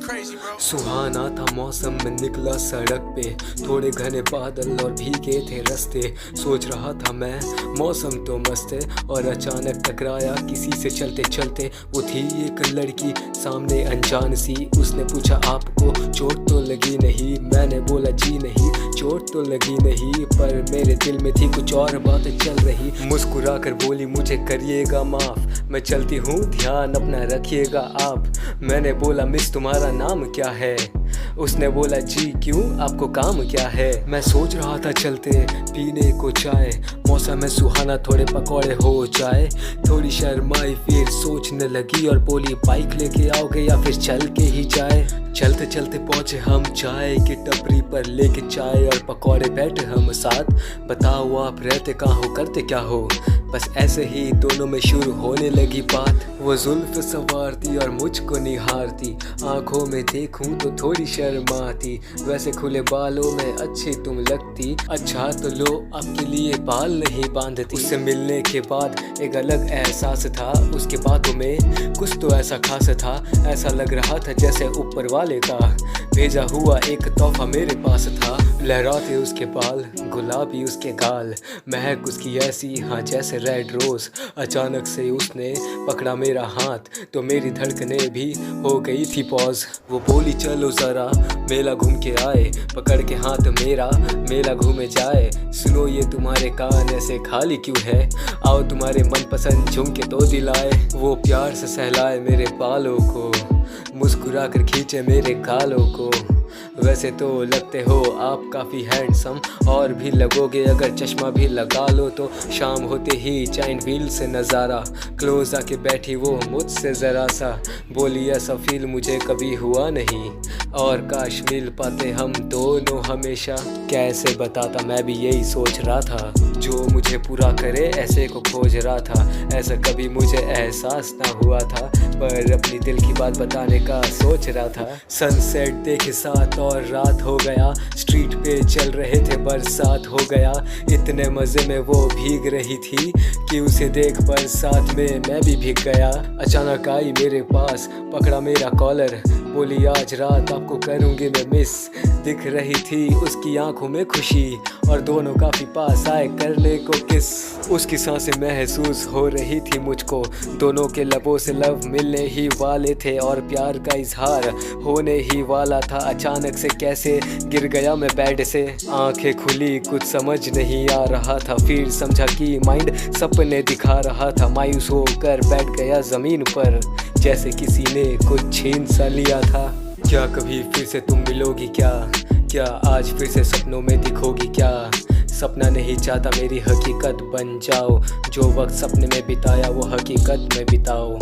सुहाना था मौसम में निकला सड़क पे, थोड़े घने बादल और भीगे थे रास्ते। सोच रहा था मैं मौसम तो मस्त है, और अचानक टकराया किसी से चलते चलते। वो थी एक लड़की सामने अनजान सी। उसने पूछा आपको चोट तो लगी नहीं? मैंने बोला जी नहीं, चोट तो लगी नहीं, पर मेरे दिल में थी कुछ और बातें चल रही। मुस्कुरा कर बोली मुझे करिएगा माफ़, मैं चलती हूँ ध्यान अपना रखिएगा आप। मैंने बोला मिस तुम्हारा नाम क्या है? उसने बोला जी क्यों, आपको काम क्या है? मैं सोच रहा था चलते पीने को चाय, मौसम है सुहाना थोड़े पकौड़े हो जाए। थोड़ी शर्माई फिर सोचने लगी और बोली बाइक लेके आओगे या फिर चल के ही जाए? चलते चलते पहुंचे हम चाय की टपरी पर, लेके चाय और पकौड़े बैठे हम साथ। बताओ आप रहते कहाँ हो, करते क्या हो? बस ऐसे ही दोनों में शुरू होने लगी बात। वो जुल्फ सवारती और मुझको निहारती, आंखों में देखूं तो थोड़ी शर्माती। वैसे खुले बालों में अच्छी तुम लगती, अच्छा तो लो आपके लिए बाल नहीं बांधती। उससे मिलने के बाद एक अलग एहसास था, उसके बातों में कुछ तो ऐसा खास था। ऐसा लग रहा था जैसे ऊपर वाले का भेजा हुआ एक तोहफा मेरे पास था। लहराते उसके बाल, गुलाबी उसके गाल, महक उसकी ऐसी हाँ जैसे रेड रोज। अचानक से उसने पकड़ा मेरा हाथ तो मेरी धड़कने भी हो गई थी पॉज। वो बोली चलो जरा मेला घूम के आए, पकड़ के हाथ मेरा मेला घूमे जाए। सुनो ये तुम्हारे कान ऐसे खाली क्यों है, आओ तुम्हारे मनपसंद झुमके तो दिलाए। वो प्यार से सहलाए मेरे बालों को, मुस्कुरा कर खींचे मेरे गालों को। वैसे तो लगते हो आप काफ़ी हैंडसम, और भी लगोगे अगर चश्मा भी लगा लो तो। शाम होते ही चाइन व्हील से नज़ारा, क्लोज आके बैठी वो मुझसे ज़रा सा। बोली ऐसा फील मुझे कभी हुआ नहीं, और काश मिल पाते हम दोनों हमेशा। कैसे बताता मैं भी यही सोच रहा था, जो मुझे पूरा करे ऐसे को खोज रहा था। ऐसा कभी मुझे एहसास ना हुआ था, पर अपनी दिल की बात बताने का सोच रहा था। सनसेट देखे साथ और रात हो गया, स्ट्रीट पे चल रहे थे बरसात हो गया। इतने मज़े में वो भीग रही थी कि उसे देख पर साथ में मैं भी भीग गया। अचानक आई मेरे पास, पकड़ा मेरा कॉलर, बोली आज रात आपको करूँगी मैं मिस। दिख रही थी उसकी आंखों में खुशी, और दोनों काफ़ी पास आए करने को किस। उसकी सांसें महसूस हो रही थी मुझको, दोनों के लबों से लव मिलने ही वाले थे और प्यार का इजहार होने ही वाला था। अचानक से कैसे गिर गया मैं बेड से, आंखें खुली कुछ समझ नहीं आ रहा था। फिर समझा कि माइंड सपने दिखा रहा था। मायूस होकर बैठ गया ज़मीन पर, जैसे किसी ने कुछ छीन सा लिया था। क्या कभी फिर से तुम मिलोगी क्या? क्या आज फिर से सपनों में दिखोगी क्या? सपना नहीं चाहता मेरी हकीकत बन जाओ, जो वक्त सपने में बिताया वो हकीकत में बिताओ।